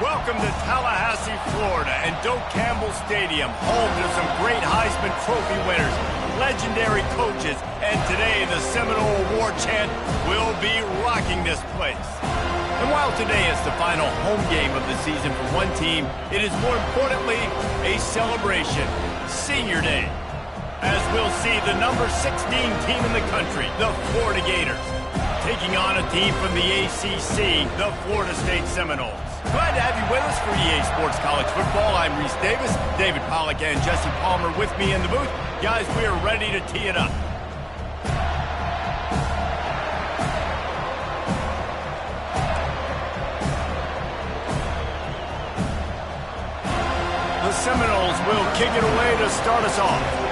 Welcome to Tallahassee, Florida, and Doak Campbell Stadium, home to some great Heisman Trophy winners, legendary coaches, and today the Seminole Award chant will be rocking this place. And while today is the final home game of the season for one team, it is more importantly a celebration, Senior Day, as we'll see the number 16 team in the country, the Florida Gators, taking on a team from the ACC, the Florida State Seminoles. Glad to have you with us for EA Sports College Football. I'm Reese Davis, David Pollack and Jesse Palmer with me in the booth. Guys, we are ready to tee it up. The Seminoles will kick it away to start us off.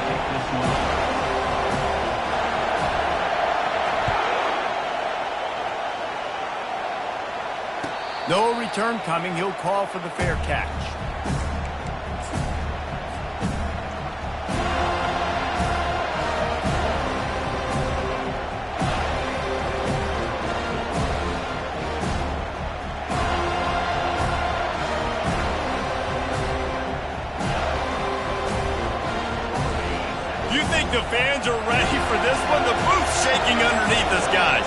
No return coming. He'll call for the fair catch. You think the fans are ready for this one? The booth's shaking underneath us, guys.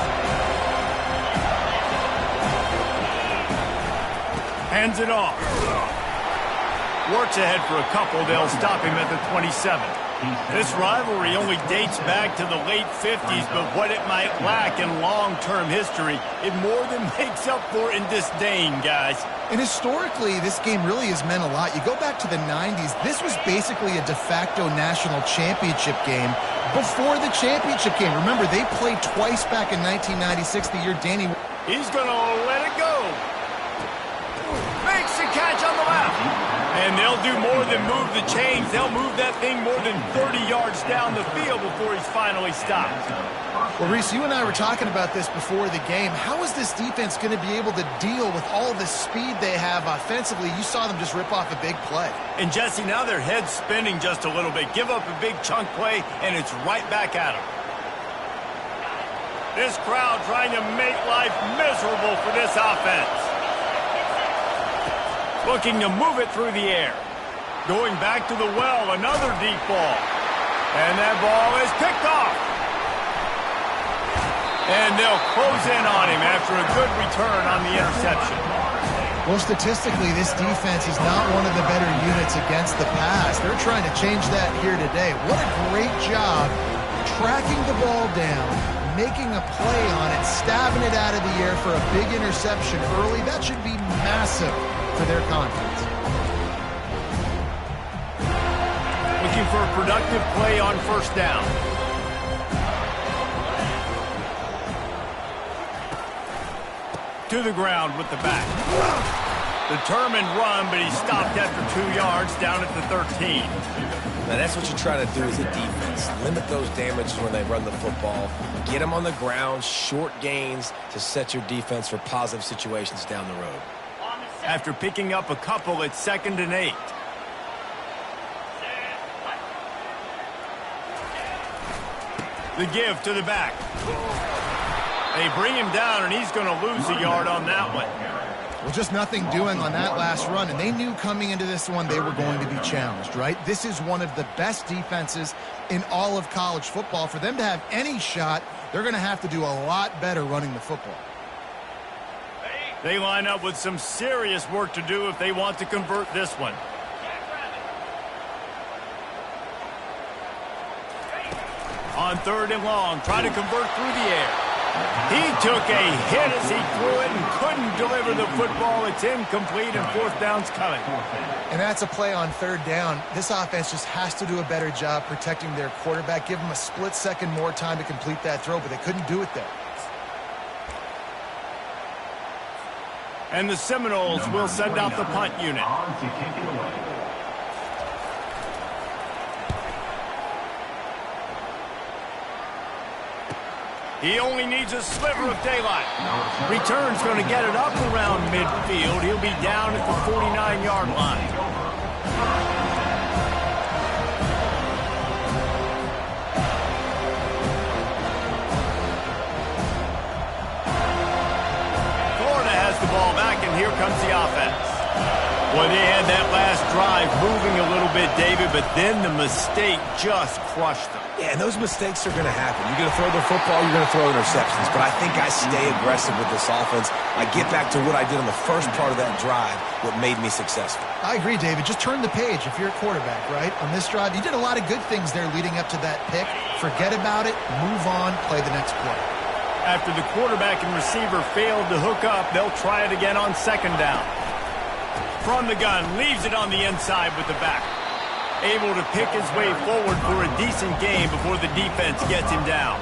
Hands it off. Works ahead for a couple. They'll stop him at the 27. This rivalry only dates back to the late 50s, but what it might lack in long-term history, it more than makes up for in disdain, guys. And historically, this game really has meant a lot. You go back to the 90s, this was basically a de facto national championship game before the championship game. Remember, they played twice back in 1996, the year Danny... He's going to let it go. Makes the catch on the left. And they'll do more than move the chains. They'll move that thing more than 30 yards down the field before he's finally stopped. Well, Reese, you and I were talking about this before the game. How is this defense going to be able to deal with all the speed they have offensively? You saw them just rip off a big play. And, Jesse, now their head's spinning just a little bit. Give up a big chunk play, and it's right back at them. This crowd trying to make life miserable for this offense. Looking to move it through the air. Going back to the well, another deep ball. And that ball is picked off. And they'll close in on him after a good return on the interception. Well, statistically, this defense is not one of the better units against the pass. They're trying to change that here today. What a great job tracking the ball down, making a play on it, stabbing it out of the air for a big interception early. That should be massive for their confidence. Looking for a productive play on first down. To the ground with the back. Determined run, but he stopped after 2 yards down at the 13. Now that's what you try to do as a defense. Limit those damages when they run the football. Get them on the ground, short gains to set your defense for positive situations down the road. After picking up a couple, it's 2nd and 8. The give to the back. They bring him down, and he's going to lose a yard on that one. Well, just nothing doing on that last run, and they knew coming into this one they were going to be challenged, right? This is one of the best defenses in all of college football. For them to have any shot, they're going to have to do a lot better running the football. They line up with some serious work to do if they want to convert this one. On 3rd and long, trying to convert through the air. He took a hit as he threw it and couldn't deliver the football. It's incomplete, and 4th down's coming. And that's a play on 3rd down. This offense just has to do a better job protecting their quarterback. Give him a split second more time to complete that throw, but they couldn't do it there. And the Seminoles will send out the punt unit. He only needs a sliver of daylight. Return's going to get it up around midfield. He'll be down at the 49-yard line. Florida has the ball back, and here comes the offense. Well, they had that last drive moving a little bit, David, but then the mistake just crushed them. Yeah, and those mistakes are going to happen. You're going to throw the football, you're going to throw interceptions. But I think I stay aggressive with this offense. I get back to what I did on the first part of that drive, what made me successful. I agree, David. Just turn the page if you're a quarterback, right? On this drive, you did a lot of good things there leading up to that pick. Forget about it, move on, play the next play. After the quarterback and receiver failed to hook up, they'll try it again on 2nd down. From the gun, leaves it on the inside with the back. Able to pick his way forward for a decent game before the defense gets him down.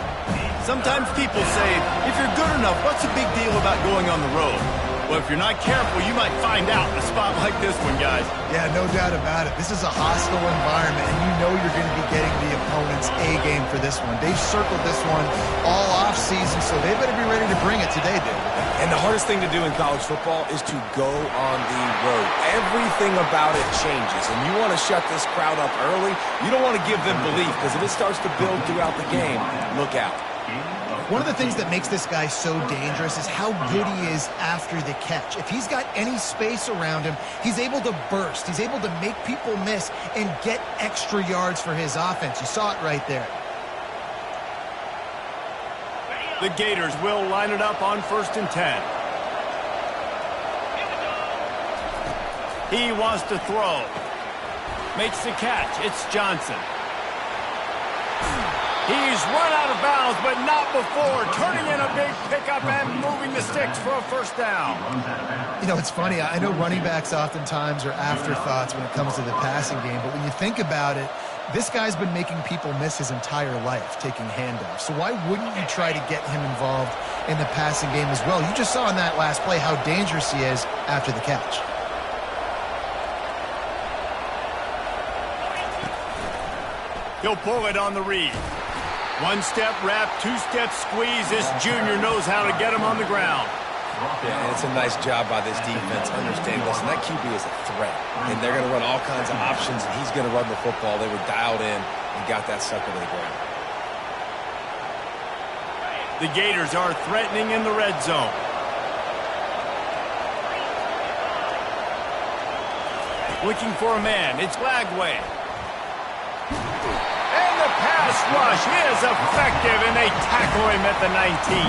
Sometimes people say, if you're good enough, what's the big deal about going on the road? Well, if you're not careful, you might find out in a spot like this one, guys. Yeah, no doubt about it. This is a hostile environment, and you know you're going to be getting the opponent's A-game for this one. They've circled this one all off-season, so they better be ready to bring it today, David. And the hardest thing to do in college football is to go on the road. Everything about it changes, and you want to shut this crowd up early. You don't want to give them belief, because if it starts to build throughout the game, look out. One of the things that makes this guy so dangerous is how good he is after the catch. If he's got any space around him, he's able to burst. He's able to make people miss and get extra yards for his offense. You saw it right there. The Gators will line it up on 1st and 10. He wants to throw. Makes the catch. It's Johnson. He's run out of bounds, but not before. Turning in a big pickup and moving the sticks for a 1st down. You know, it's funny. I know running backs oftentimes are afterthoughts when it comes to the passing game, but when you think about it, this guy's been making people miss his entire life taking handoffs. So why wouldn't you try to get him involved in the passing game as well? You just saw in that last play how dangerous he is after the catch. He'll pull it on the read. 1-step wrap, 2-step squeeze. This junior knows how to get him on the ground. Yeah, and it's a nice job by this defense understanding, listen, that QB is a threat. And they're going to run all kinds of options, and he's going to run the football. They were dialed in and got that sucker to the ground. The Gators are threatening in the red zone. Looking for a man. It's Lagway. And the pass rush is effective, and they tackle him at the 19.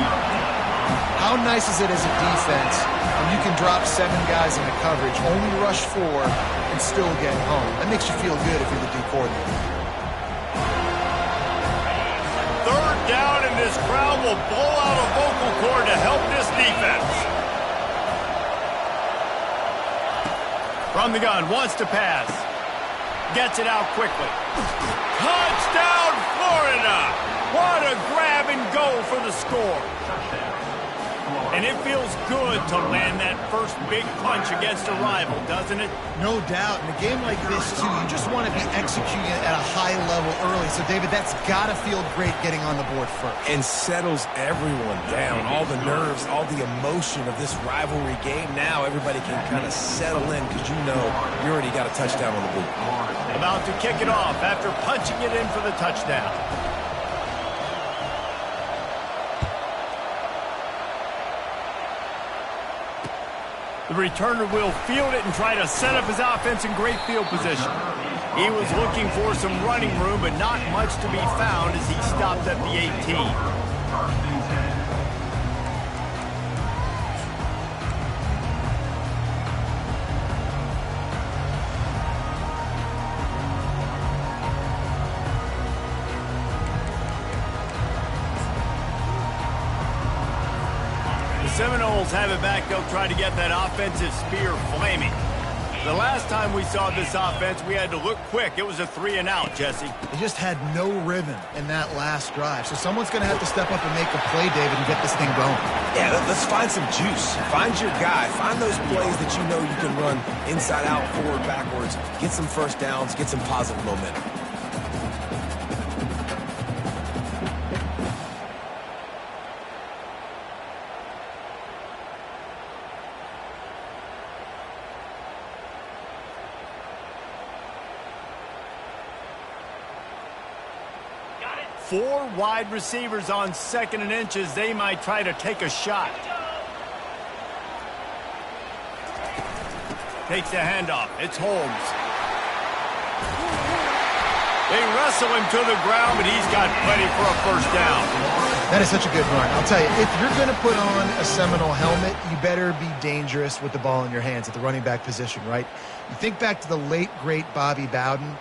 How nice is it as a defense when you can drop 7 guys into coverage, only rush 4, and still get home? That makes you feel good if you're the D coordinator. 3rd down, and this crowd will blow out a vocal cord to help this defense. From the gun, wants to pass. Gets it out quickly. Touchdown, Florida! What a grab and go for the score. And it feels good to land that first big punch against a rival, doesn't it? No doubt. In a game like this, too, you just want to be executing it at a high level early. So, David, that's got to feel great getting on the board first. And settles everyone down. All the nerves, all the emotion of this rivalry game. Now everybody can kind of settle in because you know you already got a touchdown on the board. About to kick it off after punching it in for the touchdown. The returner will field it and try to set up his offense in great field position. He was looking for some running room, but not much to be found as he stopped at the 18. Seminoles have it back. They'll try to get that offensive spear flaming. The last time we saw this offense, we had to look quick. It was a 3-and-out, Jesse. They just had no rhythm in that last drive. So someone's going to have to step up and make a play, David, and get this thing going. Yeah, let's find some juice. Find your guy. Find those plays that you know you can run inside out, forward, backwards. Get some first downs. Get some positive momentum. 4 wide receivers on 2nd and inches. They might try to take a shot. Takes the handoff. It's Holmes. They wrestle him to the ground, but he's got plenty for a first down. That is such a good run. I'll tell you, if you're going to put on a Seminole helmet, you better be dangerous with the ball in your hands at the running back position, right? You think back to the late, great Bobby Bowden.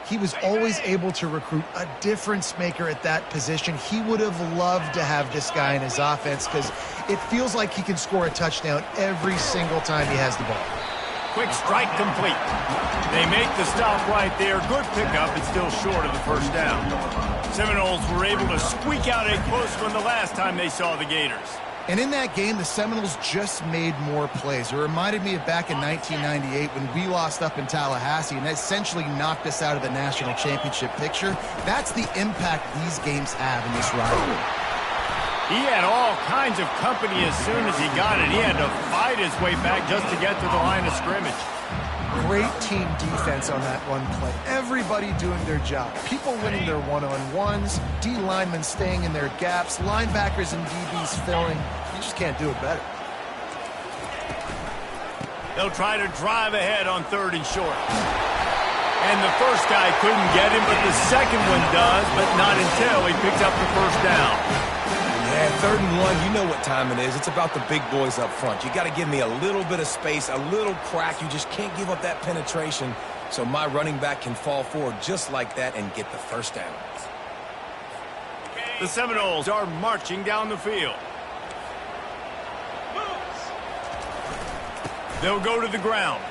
He was always able to recruit a difference maker at that position. He would have loved to have this guy in his offense because it feels like he can score a touchdown every single time he has the ball. Quick strike complete. They make the stop right there. Good pickup, but still short of the first down. Seminoles were able to squeak out a close one the last time they saw the Gators. And in that game, the Seminoles just made more plays. It reminded me of back in 1998 when we lost up in Tallahassee and essentially knocked us out of the national championship picture. That's the impact these games have in this rivalry. He had all kinds of company as soon as he got it. He had to fight his way back just to get to the line of scrimmage. Great team defense on that one play. Everybody doing their job. People winning their one-on-ones, D linemen staying in their gaps, linebackers and DBs filling. You just can't do it better. They'll try to drive ahead on 3rd and short. And the first guy couldn't get him, but the second one does, but not until he picks up the first down. Yeah, 3rd and 1, you know what time it is. It's about the big boys up front. You got to give me a little bit of space, a little crack. You just can't give up that penetration so my running back can fall forward just like that and get the first down. The Seminoles are marching down the field. They'll go to the ground.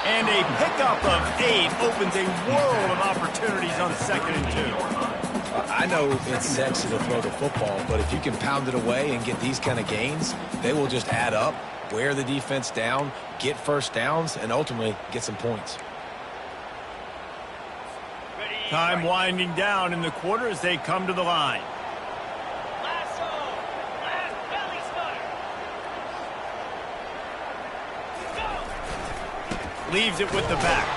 And a pickup of 8 opens a world of opportunities on 2nd and 2. I know it's sexy to throw the football, but if you can pound it away and get these kind of gains, they will just add up, wear the defense down, get first downs, and ultimately get some points. Time winding down in the quarter as they come to the line. Leaves it with the back.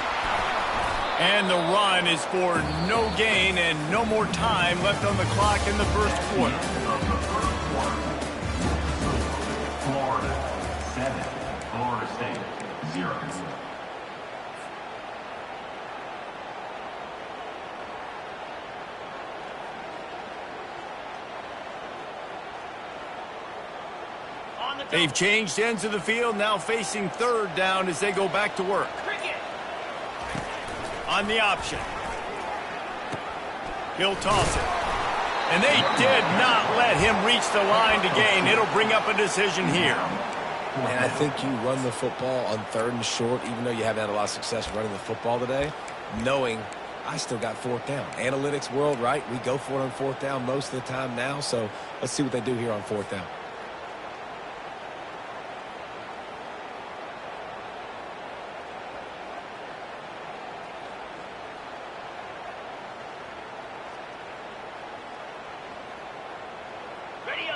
And the run is for no gain and no more time left on the clock in the first quarter. Florida 7, Florida State 0. They've changed ends of the field, now facing 3rd down as they go back to work. On the option. He'll toss it. And they did not let him reach the line to gain. It'll bring up a decision here. And I think you run the football on 3rd and short, even though you haven't had a lot of success running the football today, knowing I still got 4th down. Analytics world, right? We go for it on 4th down most of the time now, so let's see what they do here on 4th down.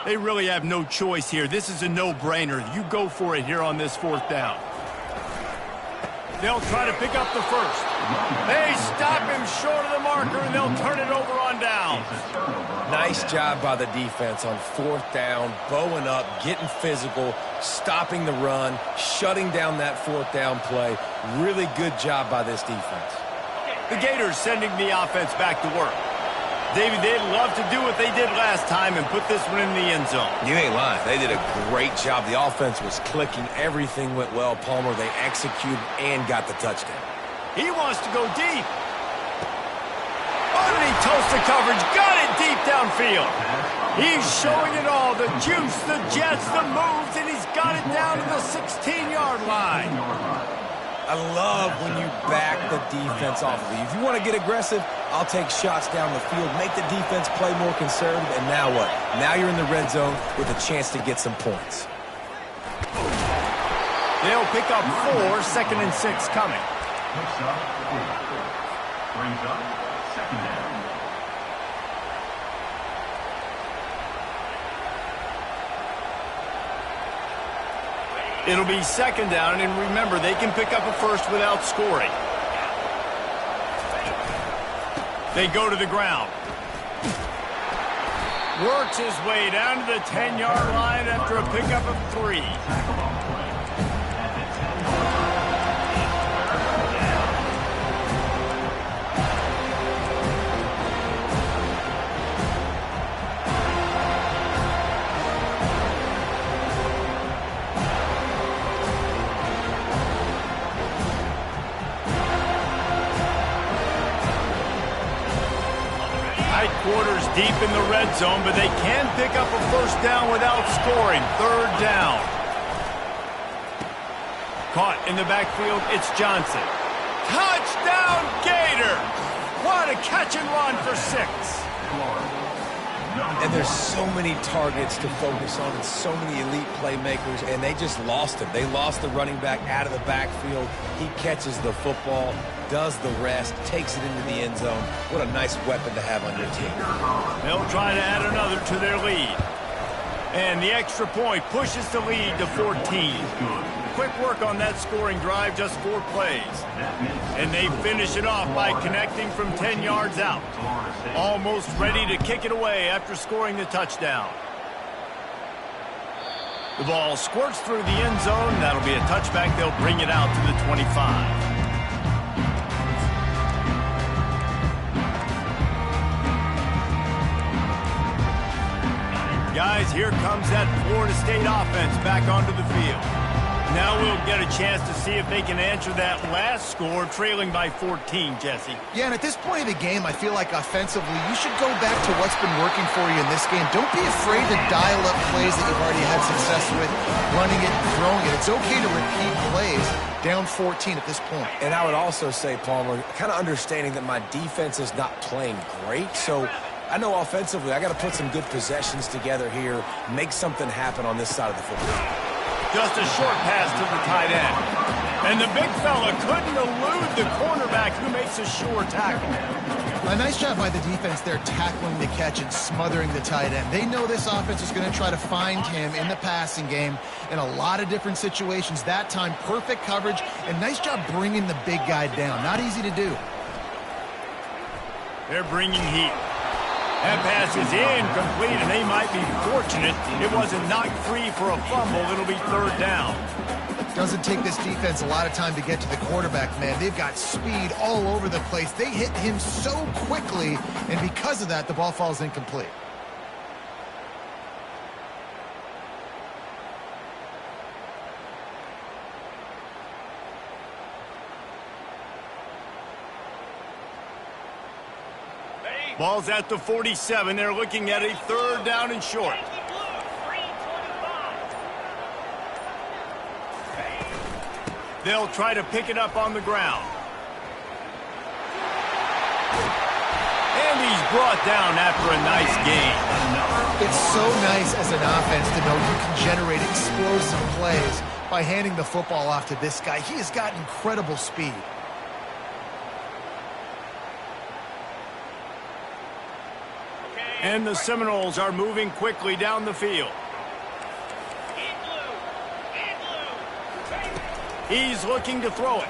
They really have no choice here. This is a no-brainer. You go for it here on this 4th down. They'll try to pick up the first. They stop him short of the marker, and they'll turn it over on downs. Nice job by the defense on 4th down, bowing up, getting physical, stopping the run, shutting down that 4th down play. Really good job by this defense. The Gators sending the offense back to work. David, they'd love to do what they did last time and put this one in the end zone. You ain't lying. They did a great job. The offense was clicking. Everything went well, Palmer. They executed and got the touchdown. He wants to go deep. Underneath toasted coverage, got it deep downfield. He's showing it all, the juice, the jets, the moves, and he's got it down to the 16-yard line. I love when you back the defense off of you. If you want to get aggressive, I'll take shots down the field, make the defense play more conservative, and now what? Now you're in the red zone with a chance to get some points. They'll pick up 4, 2nd and 6 coming. Picks up 4. Brings up 2nd down. It'll be 2nd down, and remember, they can pick up a first without scoring. They go to the ground. Works his way down to the 10-yard line after a pickup of 3. Quarters deep in the red zone, but they can pick up a first down without scoring. 3rd down. Caught in the backfield, it's Johnson. Touchdown, Gator! What a catch and run for 6. And there's so many targets to focus on and so many elite playmakers, and they just lost him. They lost the running back out of the backfield. He catches the football, does the rest, takes it into the end zone. What a nice weapon to have on your team. They'll try to add another to their lead. And the extra point pushes the lead to 14. Quick work on that scoring drive, just 4 plays. And they finish it off by connecting from 10 yards out. Almost ready to kick it away after scoring the touchdown. The ball squirts through the end zone. That'll be a touchback. They'll bring it out to the 25. Guys, here comes that Florida State offense back onto the field. Now we'll get a chance to see if they can answer that last score, trailing by 14, Jesse. Yeah, and at this point of the game, I feel like offensively, you should go back to what's been working for you in this game. Don't be afraid to dial up plays that you've already had success with, running it, throwing it. It's okay to repeat plays down 14 at this point. And I would also say, Palmer, kind of understanding that my defense is not playing great, so I know offensively I got to put some good possessions together here, make something happen on this side of the football. Just a short pass to the tight end. And the big fella couldn't elude the cornerback who makes a sure tackle. A nice job by the defense there tackling the catch and smothering the tight end. They know this offense is going to try to find him in the passing game in a lot of different situations. That time, perfect coverage, and nice job bringing the big guy down. Not easy to do. They're bringing heat. That pass is incomplete, and they might be fortunate it wasn't knocked free for a fumble. It'll be 3rd down. Doesn't take this defense a lot of time to get to the quarterback, man. They've got speed all over the place. They hit him so quickly, and because of that, the ball falls incomplete. Ball's at the 47. They're looking at a 3rd down and short. They'll try to pick it up on the ground. And he's brought down after a nice gain. It's so nice as an offense to know you can generate explosive plays by handing the football off to this guy. He has got incredible speed. And the Seminoles are moving quickly down the field. He's looking to throw it.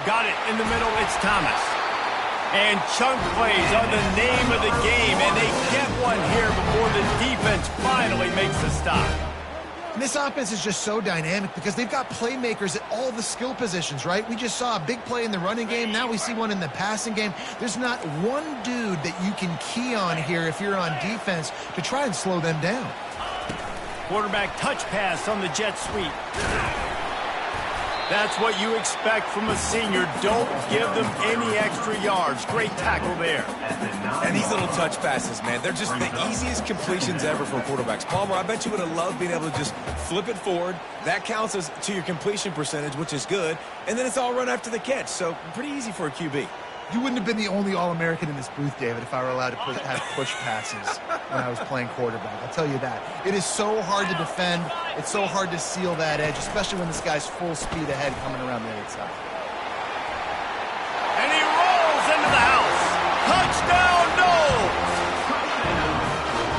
Got it in the middle. It's Thomas. And chunk plays are the name of the game, and defense finally makes the stop. And this offense is just so dynamic because they've got playmakers at all the skill positions, right? We just saw a big play in the running game. Now we see one in the passing game. There's not one dude that you can key on here if you're on defense to try and slow them down. Quarterback touch pass on the jet sweep. That's what you expect from a senior. Don't give them any extra yards. Great tackle there. And these little touch passes, man, they're just the easiest completions ever for quarterbacks. Palmer, I bet you would have loved being able to just flip it forward. That counts as to your completion percentage, which is good. And then it's all run after the catch. So pretty easy for a QB. You wouldn't have been the only All-American in this booth, David, if I were allowed to have push passes when I was playing quarterback. I'll tell you that. It is so hard to defend. It's so hard to seal that edge, especially when this guy's full speed ahead coming around the outside. And he rolls into the house. Touchdown, Knowles!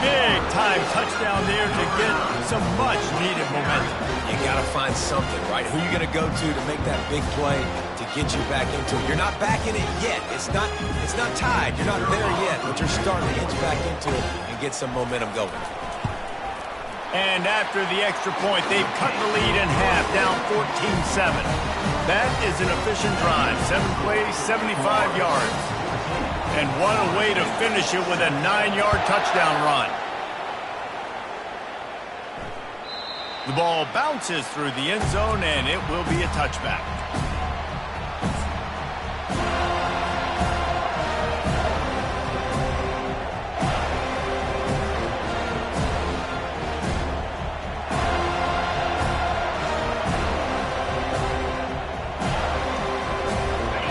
Big time touchdown there to get some much-needed momentum. You got to find something, right? Who are you going to go to make that big play to get you back into it? You're not back in it yet. It's not tied. You're not there yet, but you're starting to inch back into it and get some momentum going. And after the extra point, they've cut the lead in half, down 14-7. That is an efficient drive. 7 plays, 75 yards. And what a way to finish it with a 9-yard touchdown run. The ball bounces through the end zone, and it will be a touchback.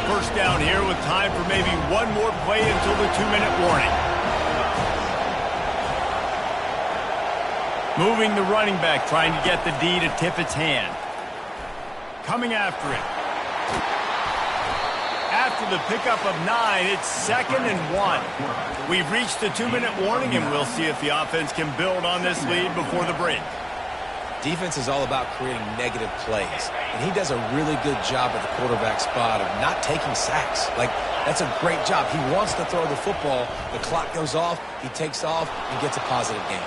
First down here with time for maybe one more play until the 2-minute warning. Moving the running back, trying to get the D to tip its hand. Coming after it. After the pickup of 9, it's 2nd and 1. We've reached the 2-minute warning, and we'll see if the offense can build on this lead before the break. Defense is all about creating negative plays, and he does a really good job at the quarterback spot of not taking sacks. Like, that's a great job. He wants to throw the football. The clock goes off, he takes off, and gets a positive gain.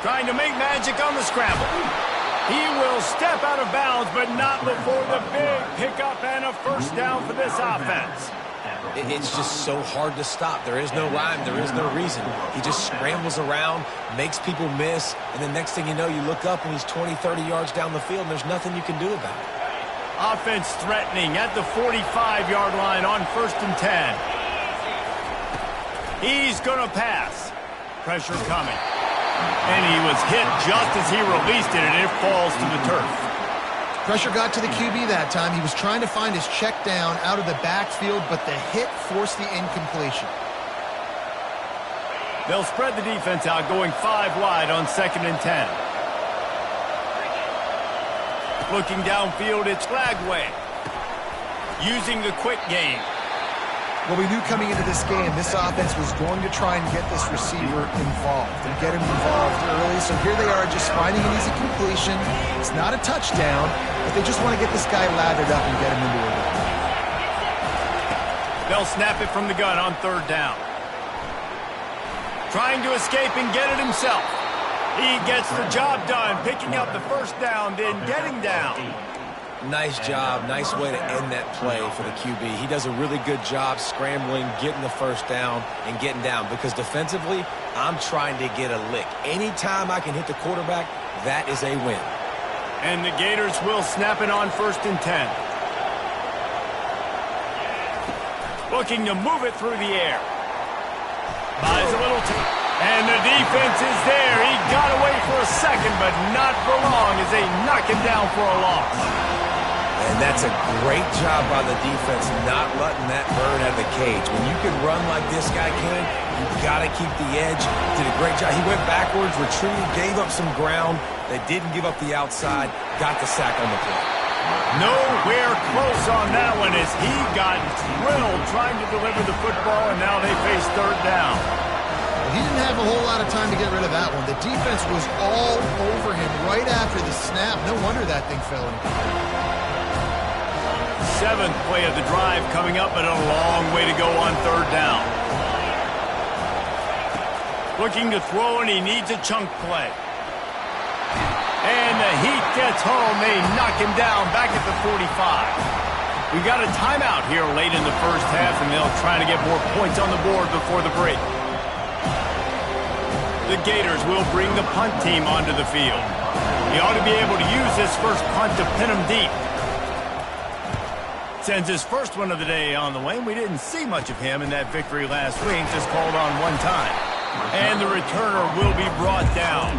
Trying to make magic on the scramble. He will step out of bounds, but not before the big pickup and a first down for this offense. It's just so hard to stop. There is no rhyme. There is no reason. He just scrambles around, makes people miss, and the next thing you know, you look up and he's 20, 30 yards down the field, and there's nothing you can do about it. Offense threatening at the 45-yard line on 1st and 10. He's going to pass. Pressure coming. And he was hit just as he released it, and it falls to the turf. Pressure got to the QB that time. He was trying to find his check down out of the backfield, but the hit forced the incompletion. They'll spread the defense out, going 5 wide on 2nd and 10. Looking downfield, it's Flagway. Using the quick game. Well, we knew coming into this game, this offense was going to try and get this receiver involved and get him involved early. So here they are just finding an easy completion. It's not a touchdown, but they just want to get this guy lathered up and get him into a rhythm. They'll snap it from the gun on 3rd down. Trying to escape and get it himself. He gets the job done, picking up the first down, then getting down. Nice job. Nice way to end that play for the QB. He does a really good job scrambling, getting the first down, and getting down. Because defensively, I'm trying to get a lick. Anytime I can hit the quarterback, that is a win. And the Gators will snap it on 1st and 10. Looking to move it through the air. Buys a little time. And the defense is there. He got away for a second, but not for long as they knock him down for a loss. And that's a great job by the defense, not letting that bird out of the cage. When you can run like this guy can, you've got to keep the edge. Did a great job. He went backwards, retreated, gave up some ground. They didn't give up the outside, got the sack on the play. Nowhere close on that one as he got drilled trying to deliver the football, and now they face 3rd down. He didn't have a whole lot of time to get rid of that one. The defense was all over him right after the snap. No wonder that thing fell in. 7th play of the drive coming up, but a long way to go on 3rd down. Looking to throw, and he needs a chunk play. And the heat gets home. They knock him down back at the 45. We got a timeout here late in the first half, and they'll try to get more points on the board before the break. The Gators will bring the punt team onto the field. He ought to be able to use this first punt to pin him deep. Sends his first one of the day on the way. We didn't see much of him in that victory last week, just called on one time. And the returner will be brought down.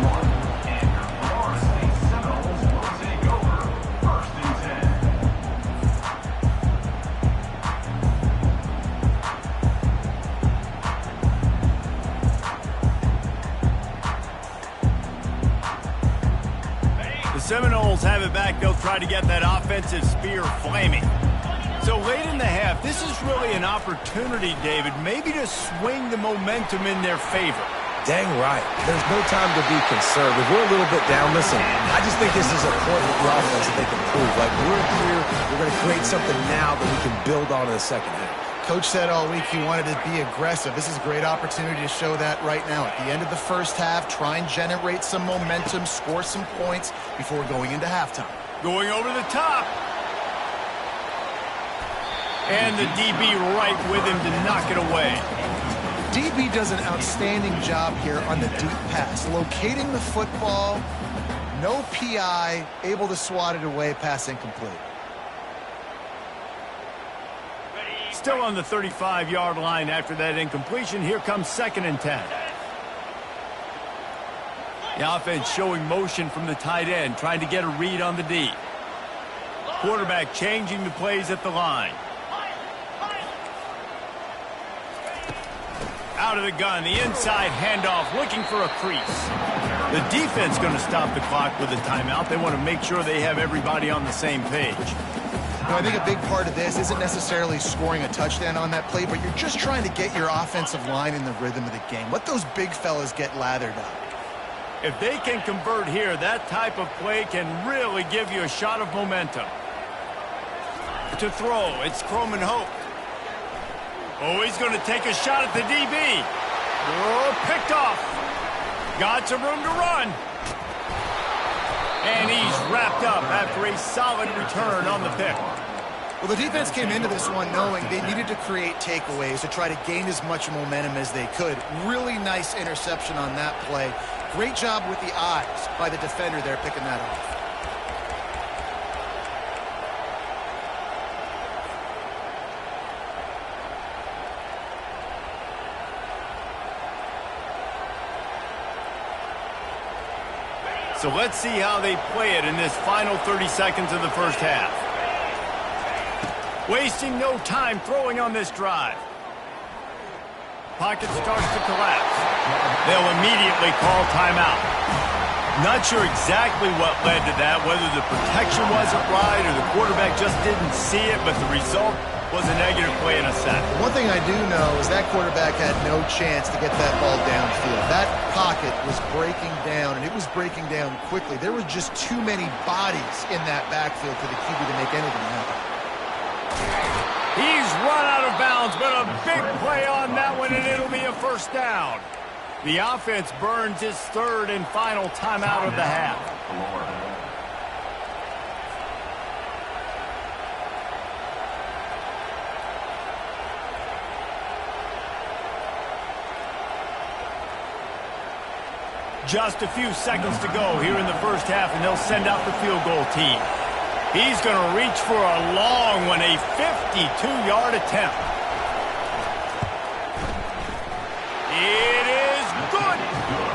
Seminoles have it back. They'll try to get that offensive spear flaming. So late in the half, this is really an opportunity, David, maybe to swing the momentum in their favor. Dang right. There's no time to be conservative. We're a little bit down. Listen, I just think this is a point with the offense that they can prove. Like, we're here, we're going to create something now that we can build on in the second half. Coach said all week he wanted to be aggressive. This is a great opportunity to show that right now. At the end of the first half, try and generate some momentum, score some points before going into halftime. Going over the top. And the DB right with him to knock it away. DB does an outstanding job here on the deep pass. Locating the football, no PI, able to swat it away, pass incomplete. Still on the 35-yard line after that incompletion. Here comes 2nd and 10. The offense showing motion from the tight end, trying to get a read on the D. Quarterback changing the plays at the line. Out of the gun, the inside handoff, looking for a crease. The defense going to stop the clock with a timeout. They want to make sure they have everybody on the same page. I think a big part of this isn't necessarily scoring a touchdown on that play, but you're just trying to get your offensive line in the rhythm of the game. Let those big fellas get lathered up. If they can convert here, that type of play can really give you a shot of momentum. To throw, it's Croman Hope. Oh, he's going to take a shot at the DB. Oh, picked off. Got some room to run. And he's wrapped up after a solid return on the pick. Well, the defense came into this one knowing they needed to create takeaways to try to gain as much momentum as they could. Really nice interception on that play. Great job with the eyes by the defender there picking that off. So let's see how they play it in this final 30 seconds of the first half. Wasting no time throwing on this drive. Pocket starts to collapse. They'll immediately call timeout. Not sure exactly what led to that, whether the protection wasn't right or the quarterback just didn't see it, but the result was a negative play and a sack. One thing I do know is that quarterback had no chance to get that ball downfield. That pocket was breaking down, and it was breaking down quickly. There were just too many bodies in that backfield for the QB to make anything happen. He's run out of bounds, but a big play on that one, and it'll be a first down. The offense burns its 3rd and final timeout of the half. Just a few seconds to go here in the first half, and they'll send out the field goal team. He's going to reach for a long one, a 52-yard attempt. It is good.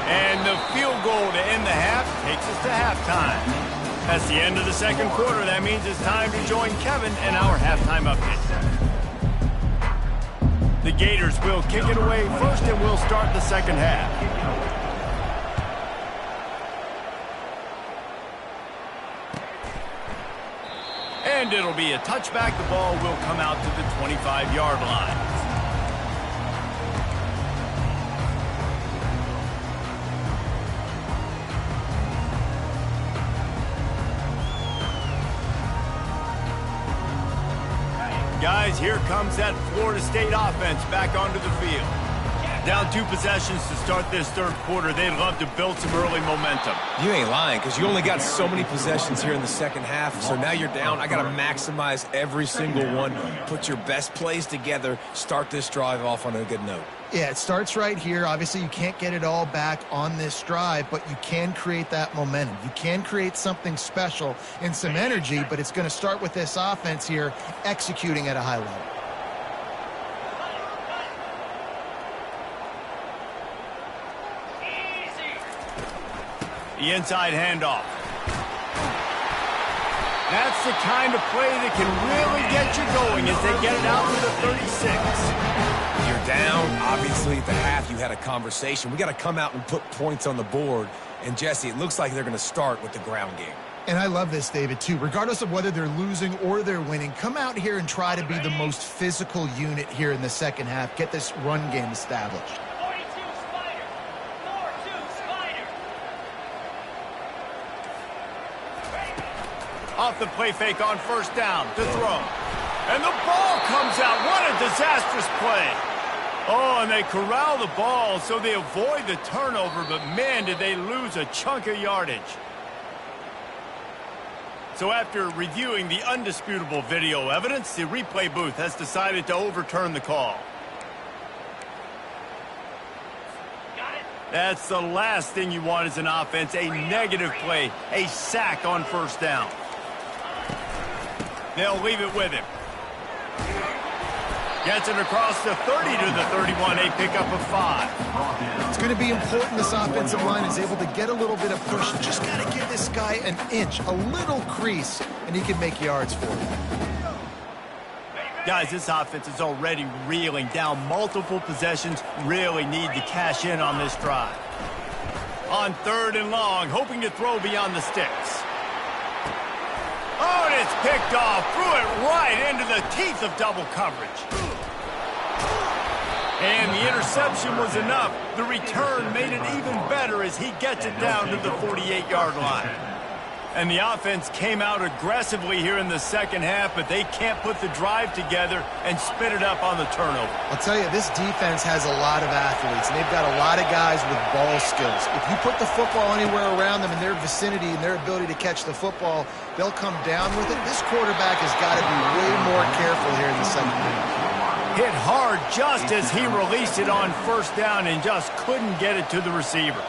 And the field goal to end the half takes us to halftime. That's the end of the second quarter. That means it's time to join Kevin and our halftime update. The Gators will kick it away first, and we'll start the second half. And it'll be a touchback. The ball will come out to the 25-yard line. Guys, here comes that Florida State offense back onto the field. Down 2 possessions to start this third quarter. They'd love to build some early momentum. You ain't lying, because you only got so many possessions here in the second half. So now you're down. I got to maximize every single one. Put your best plays together. Start this drive off on a good note. Yeah, it starts right here. Obviously, you can't get it all back on this drive, but you can create that momentum. You can create something special and some energy, but it's going to start with this offense here executing at a high level. The inside handoff. That's the kind of play that can really get you going as they get it out to the 36. You're down. Obviously, at the half, you had a conversation. We got to come out and put points on the board. And, Jesse, it looks like they're going to start with the ground game. And I love this, David, too. Regardless of whether they're losing or they're winning, come out here and try to be the most physical unit here in the second half. Get this run game established. Off the play fake on first down to throw. And the ball comes out. What a disastrous play. Oh, and they corral the ball so they avoid the turnover, but man, did they lose a chunk of yardage. So after reviewing the undisputable video evidence, the replay booth has decided to overturn the call. That's the last thing you want as an offense, a negative play, a sack on first down. They'll leave it with him. Gets it across the 30 to the 31, a pickup of 5. It's going to be important this offensive line is able to get a little bit of push. You just got to give this guy an inch, a little crease, and he can make yards for you. Guys, this offense is already reeling down multiple possessions. Really need to cash in on this drive. On 3rd and long, hoping to throw beyond the sticks. Oh, and it's picked off. Threw it right into the teeth of double coverage. And the interception was enough. The return made it even better as he gets it down to the 48-yard line. And the offense came out aggressively here in the second half, but they can't put the drive together and spit it up on the turnover. I'll tell you, this defense has a lot of athletes, and they've got a lot of guys with ball skills. If you put the football anywhere around them in their vicinity and their ability to catch the football, they'll come down with it. This quarterback has got to be way more careful here in the second half. Hit hard just as he released it on first down and just couldn't get it to the receiver.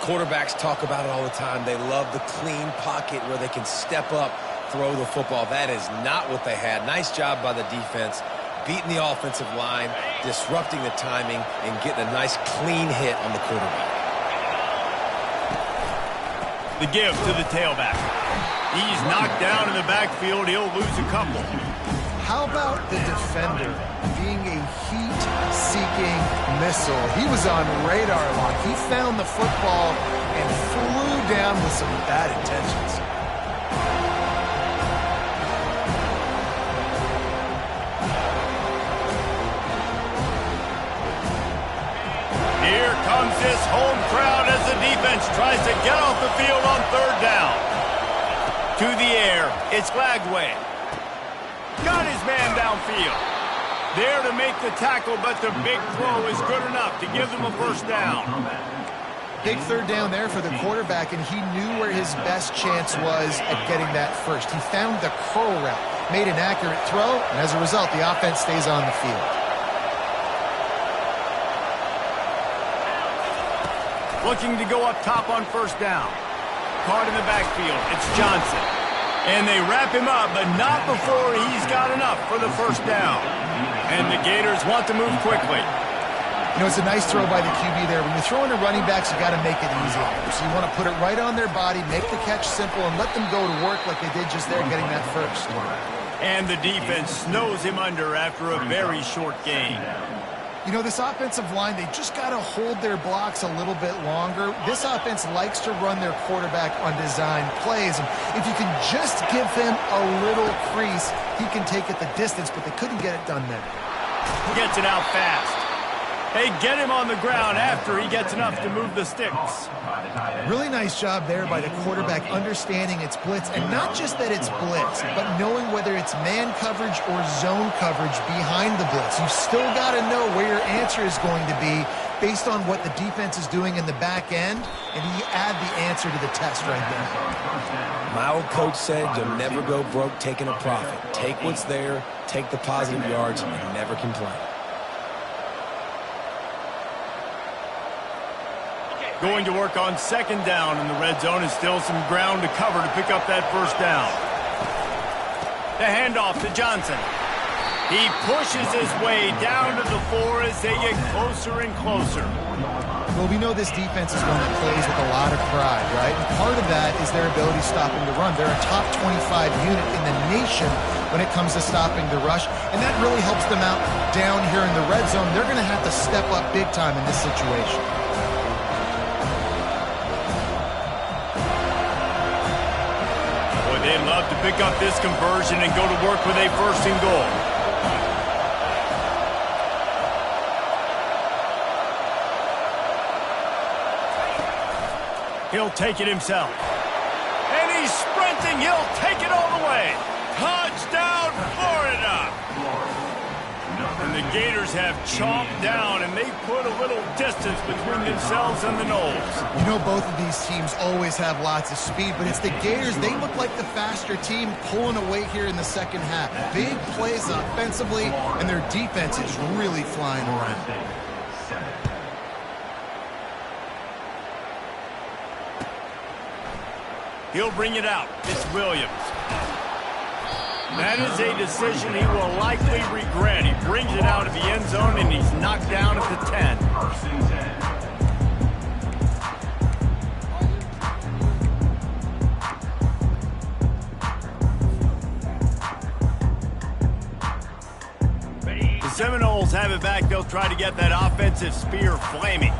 Quarterbacks talk about it all the time. They love the clean pocket where they can step up, throw the football. That is not what they had. Nice job by the defense, beating the offensive line, disrupting the timing, and getting a nice clean hit on the quarterback. The give to the tailback. He's knocked down in the backfield. He'll lose a couple. How about the defender being a heat-seeking missile? He was on radar lock. He found the football and flew down with some bad intentions. Here comes this home crowd as the defense tries to get off the field on 3rd down. To the air, it's Lagway. Got his man downfield. There to make the tackle, but the big throw is good enough to give them a first down. Big 3rd down there for the quarterback, and he knew where his best chance was at getting that first. He found the curl route, made an accurate throw, and as a result, the offense stays on the field. Looking to go up top on first down. Caught in the backfield. It's Johnson. And they wrap him up, but not before he's got enough for the first down. And the Gators want to move quickly. You know, it's a nice throw by the QB there. When you're throwing to running backs, you got to make it easy. So you want to put it right on their body, make the catch simple, and let them go to work like they did just there getting that first. And the defense snows him under after a very short game. You know, this offensive line, they just got to hold their blocks a little bit longer. This offense likes to run their quarterback on design plays. And if you can just give him a little crease, he can take it the distance, but they couldn't get it done there. Gets it out fast. They get him on the ground after he gets enough to move the sticks. Really nice job there by the quarterback understanding it's blitz, and not just that it's blitz, but knowing whether it's man coverage or zone coverage behind the blitz. You've still got to know where your answer is going to be based on what the defense is doing in the back end, and you add the answer to the test right there. My old coach said you'll never go broke taking a profit. Take what's there, take the positive yards, and never complain. Going to work on second down in the red zone, and still some ground to cover to pick up that first down. The handoff to Johnson. He pushes his way down to the 4 as they get closer and closer. Well, we know this defense is one that plays with a lot of pride, right? And part of that is their ability stopping the run. They're a top 25 unit in the nation when it comes to stopping the rush, and that really helps them out down here in the red zone. They're going to have to step up big time in this situation. They'd love to pick up this conversion and go to work with a first and goal. He'll take it himself. And he's sprinting. He'll take it all the way. Touchdown, Florida! And the Gators have chomped down, and they put a little distance between themselves and the Noles. You know, both of these teams always have lots of speed, but it's the Gators. They look like the faster team pulling away here in the second half. Big plays offensively, and their defense is really flying around. He'll bring it out. It's Williams. That is a decision he will likely regret. He brings it out of the end zone, and he's knocked down at the 10. First and 10. The Seminoles have it back. They'll try to get that offensive spear flaming.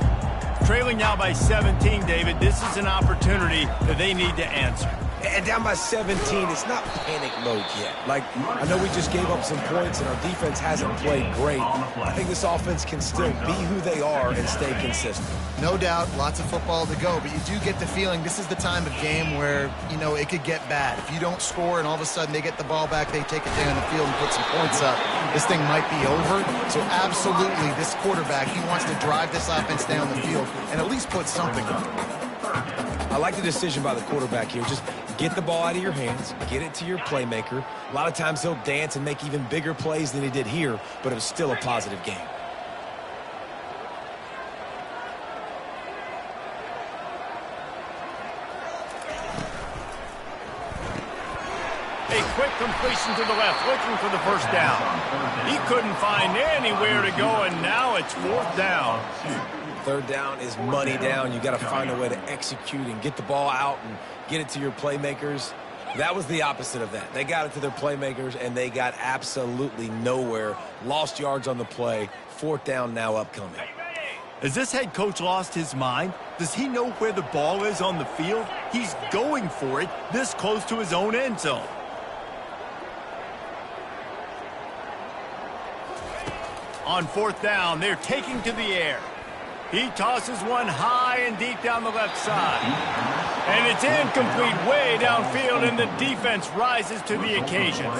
Trailing now by 17, David. This is an opportunity that they need to answer. And down by 17, it's not panic mode yet. Like, I know we just gave up some points and our defense hasn't played great. I think this offense can still be who they are and stay consistent. No doubt, lots of football to go, but you do get the feeling this is the time of game where, you know, it could get bad. If you don't score and all of a sudden they get the ball back, they take it down the field and put some points up, this thing might be over. So absolutely, this quarterback, he wants to drive this offense down the field and at least put something up. I like the decision by the quarterback here. Just get the ball out of your hands, get it to your playmaker. A lot of times he'll dance and make even bigger plays than he did here, but it was still a positive game. A quick completion to the left, looking for the first down. He couldn't find anywhere to go, and now it's fourth down. Third down is money down. You got to find a way to execute and get the ball out and get it to your playmakers. That was the opposite of that. They got it to their playmakers, and they got absolutely nowhere. Lost yards on the play. Fourth down now upcoming. Has this head coach lost his mind? Does he know where the ball is on the field? He's going for it this close to his own end zone. On fourth down, they're taking to the air. He tosses one high and deep down the left side. And it's incomplete way downfield, and the defense rises to the occasion.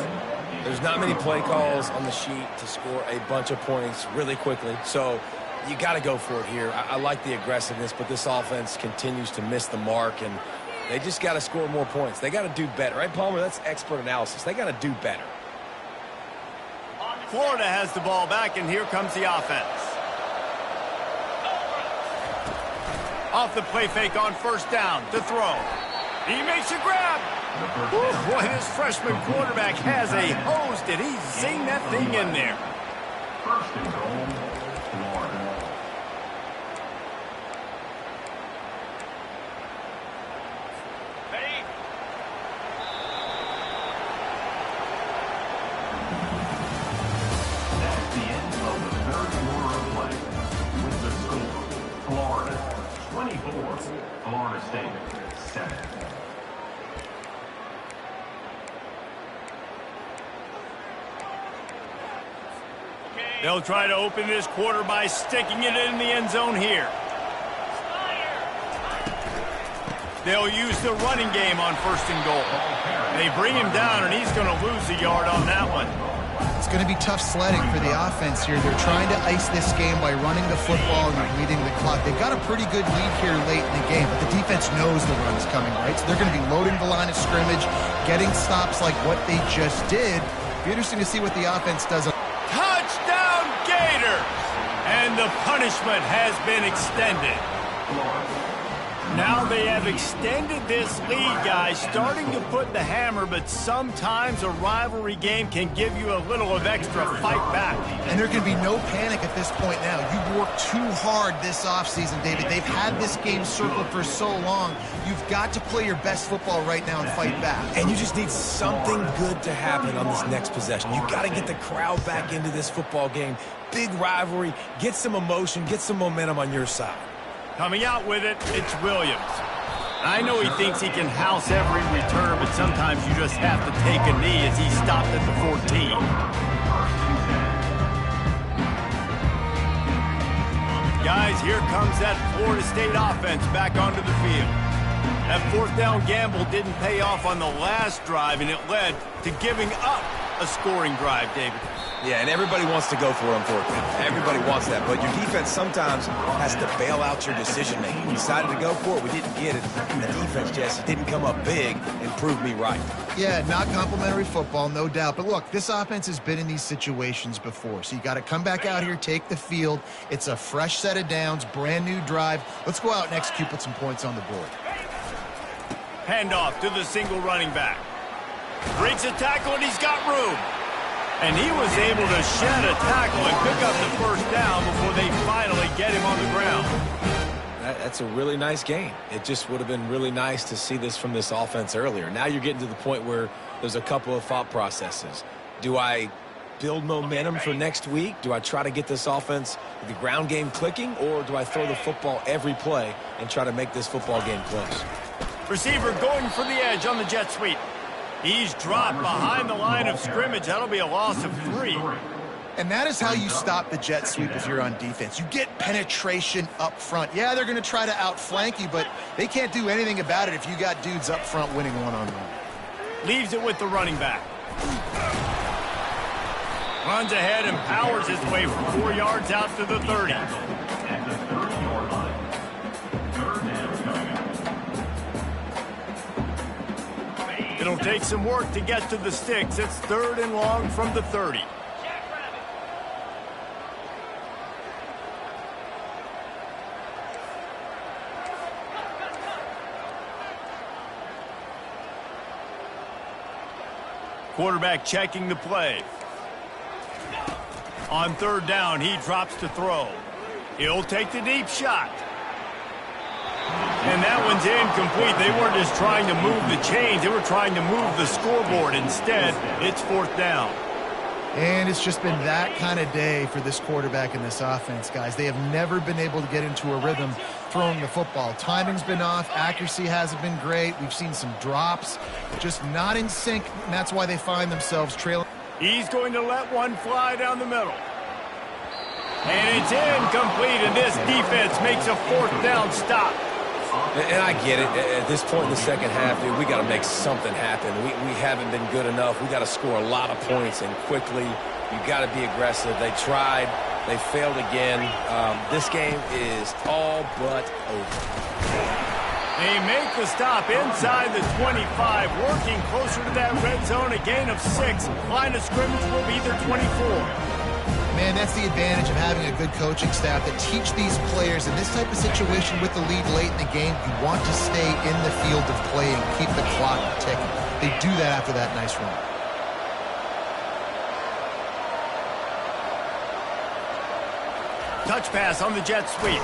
There's not many play calls on the sheet to score a bunch of points really quickly, so you got to go for it here. I like the aggressiveness, but this offense continues to miss the mark, and they just got to score more points. They got to do better. Right, Palmer? That's expert analysis. They got to do better. Florida has the ball back, and here comes the offense. Off the play fake on first down to throw. He makes a grab. Ooh, boy, this freshman quarterback has a hose. Did he zing that thing in there? First and goal, Florida. That's the end of the third quarter of play. With the score, Florida 24, Florida State 7. They'll try to open this quarter by sticking it in the end zone here. They'll use the running game on 1st and goal. They bring him down, and he's going to lose a yard on that one. It's going to be tough sledding for the offense here. They're trying to ice this game by running the football and leading the clock. They've got a pretty good lead here late in the game, but the defense knows the run is coming, right? So they're going to be loading the line of scrimmage, getting stops like what they just did. Be interesting to see what the offense does. Touchdown, Gators! And the punishment has been extended. Now they have extended this lead, guys, starting to put the hammer, but sometimes a rivalry game can give you a little of extra fight back. And there can be no panic at this point now. You've worked too hard this offseason, David. They've had this game circled for so long. You've got to play your best football right now and fight back. And you just need something good to happen on this next possession. You've got to get the crowd back into this football game. Big rivalry. Get some emotion. Get some momentum on your side. Coming out with it, it's Williams. I know he thinks he can house every return, but sometimes you just have to take a knee as he stopped at the 14. Guys, here comes that Florida State offense back onto the field. That 4th down gamble didn't pay off on the last drive, and it led to giving up a scoring drive, David. Yeah, and everybody wants to go for it on 4th down. Everybody wants that, but your defense sometimes has to bail out your decision-making. We decided to go for it. We didn't get it. And the defense just didn't come up big and prove me right. Yeah, not complimentary football, no doubt. But look, this offense has been in these situations before, so you got to come back out here, take the field. It's a fresh set of downs, brand new drive. Let's go out and execute, put some points on the board. Handoff to the single running back. Breaks a tackle, and he's got room. And he was able to shed a tackle and pick up the 1st down before they finally get him on the ground. That's a really nice game. It just would have been really nice to see this from this offense earlier. Now you're getting to the point where there's a couple of thought processes. Do I build momentum for next week? Do I try to get this offense, the ground game clicking, or do I throw the football every play and try to make this football game close? Receiver going for the edge on the jet sweep. He's dropped behind the line of scrimmage. That'll be a loss of 3. And that is how you stop the jet sweep if you're on defense. You get penetration up front. Yeah, they're going to try to outflank you, but they can't do anything about it if you got dudes up front winning one-on-one. Leaves it with the running back. Runs ahead and powers his way for 4 yards out to the 30. It'll take some work to get to the sticks. It's 3rd and long from the 30. Quarterback checking the play. On 3rd down, he drops to throw. He'll take the deep shot. And that one's incomplete. They weren't just trying to move the chains. They were trying to move the scoreboard. Instead, it's 4th down. And it's just been that kind of day for this quarterback and this offense, guys. They have never been able to get into a rhythm throwing the football. Timing's been off. Accuracy hasn't been great. We've seen some drops, just not in sync, and that's why they find themselves trailing. He's going to let one fly down the middle. And it's incomplete, and this defense makes a 4th down stop. And I get it. At this point in the second half, dude, we got to make something happen. We haven't been good enough. We got to score a lot of points and quickly. You got to be aggressive. They tried. They failed again. This game is all but over. They make the stop inside the 25, working closer to that red zone. A gain of 6. Line of scrimmage will be their 24. Man, that's the advantage of having a good coaching staff that teach these players in this type of situation with the lead late in the game. You want to stay in the field of play and keep the clock ticking. They do that after that nice run. Touch pass on the jet sweep.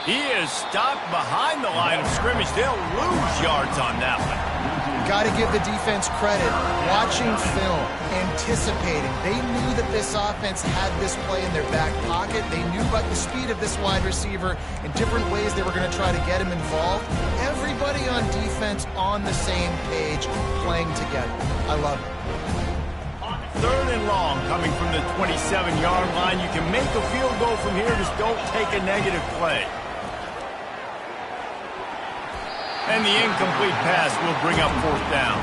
He is stopped behind the line of scrimmage. They'll lose yards on that one. Got to give the defense credit. Watching film, anticipating. They knew that this offense had this play in their back pocket. They knew about the speed of this wide receiver and different ways they were going to try to get him involved. Everybody on defense on the same page, playing together. I love it. third and long coming from the 27-yard line. You can make a field goal from here, just don't take a negative play. And the incomplete pass will bring up fourth down.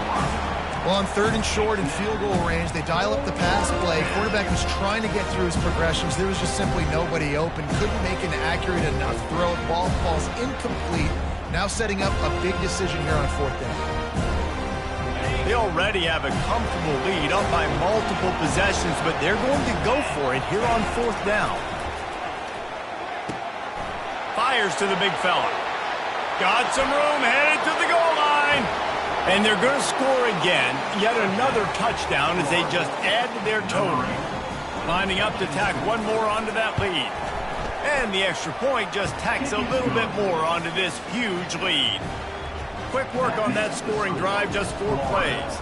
Well, on third and short and field goal range, they dial up the pass play. Quarterback was trying to get through his progressions. There was just simply nobody open. Couldn't make an accurate enough throw. Ball falls incomplete. Now setting up a big decision here on fourth down. They already have a comfortable lead up by multiple possessions, but they're going to go for it here on fourth down. Fires to the big fella. Got some room, headed to the goal line. And they're going to score again. Yet another touchdown as they just add to their total. Lining up to tack one more onto that lead. And the extra point just tacks a little bit more onto this huge lead. Quick work on that scoring drive, just 4 plays.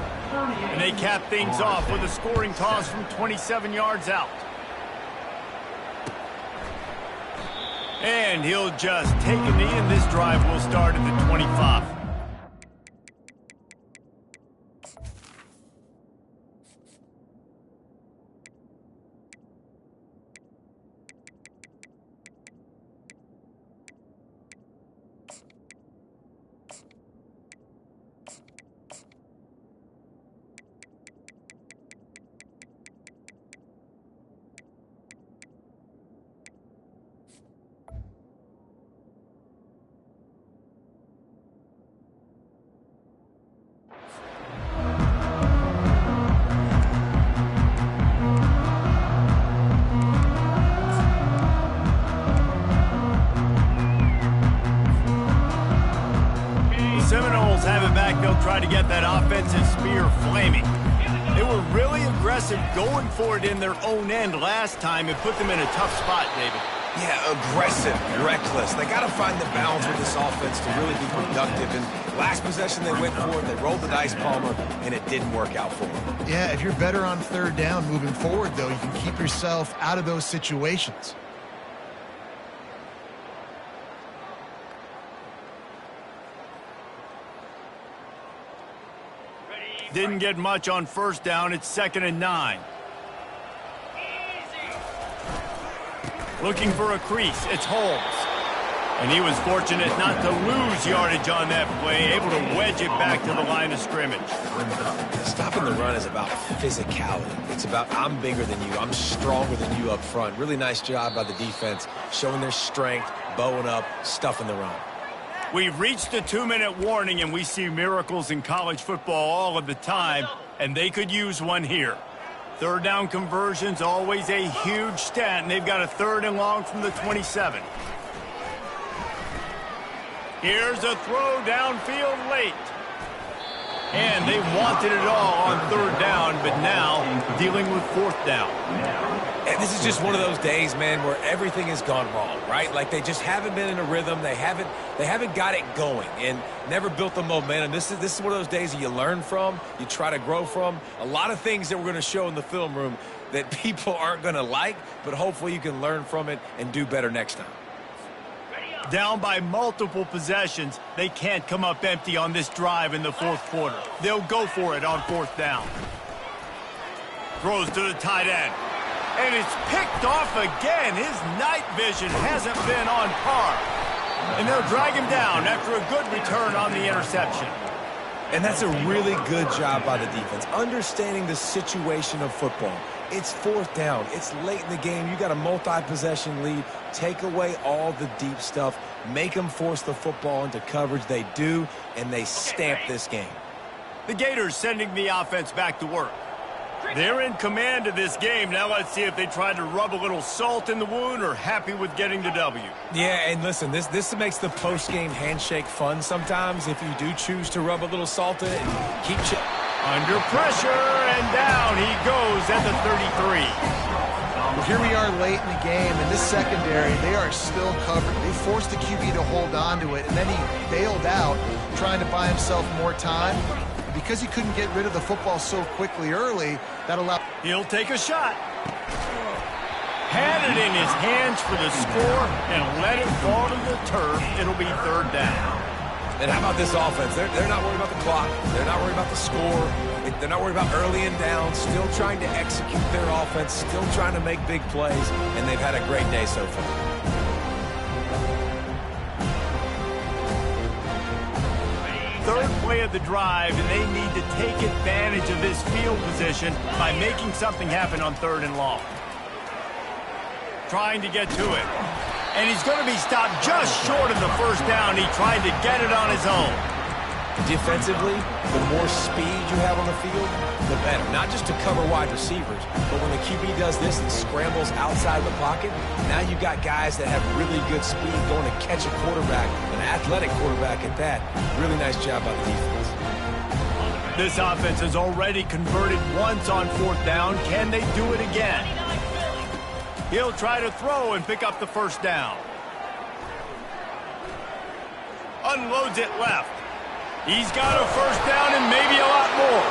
And they cap things off with a scoring toss from 27 yards out. And he'll just take a knee, and this drive will start at the 25. Seminoles have it back. They'll try to get that offensive spear flaming. They were really aggressive going for it in their own end last time. It put them in a tough spot, David. Yeah, aggressive, reckless. They got to find the balance with this offense to really be productive. And last possession they went for it, they rolled the dice, Palmer, and it didn't work out for them. Yeah, if you're better on third down moving forward, though, you can keep yourself out of those situations. Didn't get much on first down. It's 2nd and 9. Looking for a crease. It's Holmes. And he was fortunate not to lose yardage on that play, able to wedge it back to the line of scrimmage. Stopping the run is about physicality. It's about I'm bigger than you. I'm stronger than you up front. Really nice job by the defense, showing their strength, bowing up, stuffing the run. We've reached the 2-minute warning, and we see miracles in college football all of the time, and they could use one here. Third down conversion's always a huge stat, and they've got a 3rd and long from the 27. Here's a throw downfield late. And they wanted it all on 3rd down, but now dealing with 4th down. And this is just one of those days, man, where everything has gone wrong, right? Like they just haven't been in a rhythm. They haven't got it going and never built the momentum. This is one of those days that you learn from, you try to grow from. A lot of things that we're going to show in the film room that people aren't going to like, but hopefully you can learn from it and do better next time. Down by multiple possessions, they can't come up empty on this drive in the 4th quarter. They'll go for it on 4th down. Throws to the tight end. And it's picked off again. His night vision hasn't been on par. And they'll drag him down after a good return on the interception. And that's a really good job by the defense, understanding the situation of football. It's 4th down. It's late in the game. You got a multi-possession lead. Take away all the deep stuff. Make them force the football into coverage. They do, and they stamp this game. The Gators sending the offense back to work. They're in command of this game. Now let's see if they try to rub a little salt in the wound or happy with getting the W. Yeah, and listen, this makes the post-game handshake fun sometimes if you do choose to rub a little salt in it and keep under pressure, and down he goes at the 33. Well, here we are late in the game, and this secondary, they are still covered. They forced the QB to hold on to it, and then he bailed out, trying to buy himself more time. Because he couldn't get rid of the football so quickly early, that allowed... He'll take a shot. Had it in his hands for the score and let it fall to the turf. It'll be 3rd down. And how about this offense? They're not worried about the clock. They're not worried about the score. They're not worried about early and down. Still trying to execute their offense. Still trying to make big plays. And they've had a great day so far. Third play of the drive, and they need to take advantage of this field position by making something happen on 3rd and long. Trying to get to it. And he's going to be stopped just short of the first down. He tried to get it on his own. Defensively, the more speed you have on the field, the better. Not just to cover wide receivers, but when the QB does this and scrambles outside the pocket, now you've got guys that have really good speed going to catch a quarterback, an athletic quarterback at that. Really nice job by the defense. This offense has already converted once on 4th down. Can they do it again? He'll try to throw and pick up the first down. Unloads it left. He's got a first down and maybe a lot more.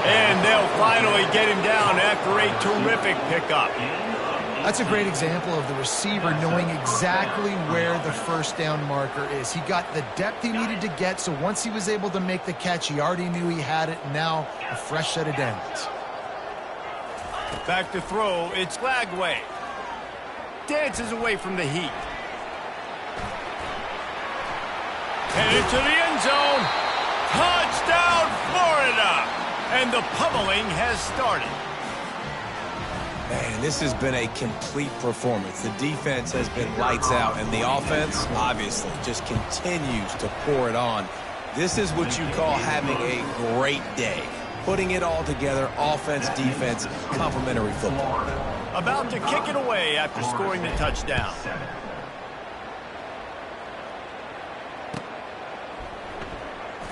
And they'll finally get him down after a terrific pickup. That's a great example of the receiver knowing exactly where the first down marker is. He got the depth he needed to get, so once he was able to make the catch, he already knew he had it. Now a fresh set of downs. Back to throw, it's Lagway. Dances away from the heat. And into the end zone. Touchdown, Florida! And the pummeling has started. Man, this has been a complete performance. The defense has been lights out, and the offense, obviously, just continues to pour it on. This is what you call having a great day. Putting it all together, offense, defense, complementary football. About to kick it away after scoring the touchdown.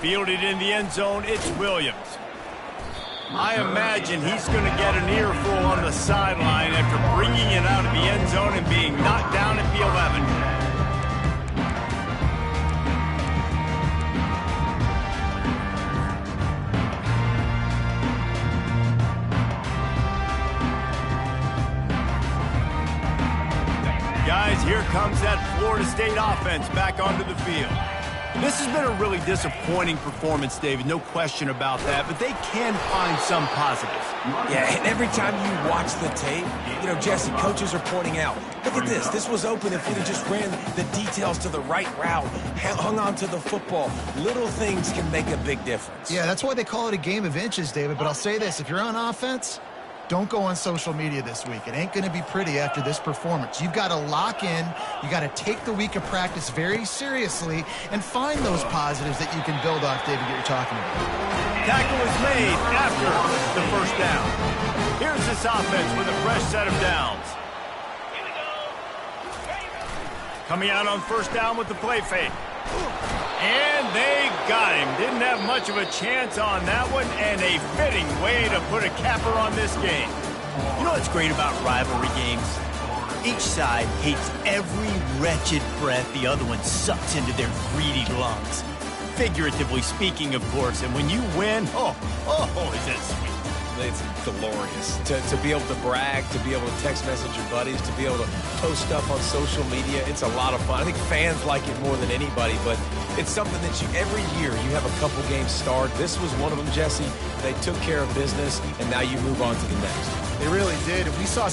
Fielded in the end zone, it's Williams. I imagine he's going to get an earful on the sideline after bringing it out of the end zone and being knocked down at the 11. Guys, here comes that Florida State offense back onto the field. This has been a really disappointing performance, David, no question about that, but they can find some positives. Yeah, and every time you watch the tape, you know, Jesse, coaches are pointing out, look at this. This was open if we'd have just ran the details to the right route, hung on to the football. Little things can make a big difference. Yeah, that's why they call it a game of inches, David, but I'll say this. If you're on offense, don't go on social media this week. It ain't going to be pretty after this performance. You've got to lock in. You got to take the week of practice very seriously and find those positives that you can build off, David, that you're talking about. Tackle is made after the first down. Here's this offense with a fresh set of downs. Coming out on first down with the play fake. And they got him. Didn't have much of a chance on that one, and a fitting way to put a capper on this game. You know what's great about rivalry games? Each side hates every wretched breath the other one sucks into their greedy lungs. Figuratively speaking, of course, and when you win, oh, is it sweet. It's glorious to be able to brag, to be able to text message your buddies, to be able to post stuff on social media. It's a lot of fun. I think fans like it more than anybody, but it's something that every year you have a couple games start. This was one of them, Jesse. They took care of business, and now you move on to the next. They really did. And we saw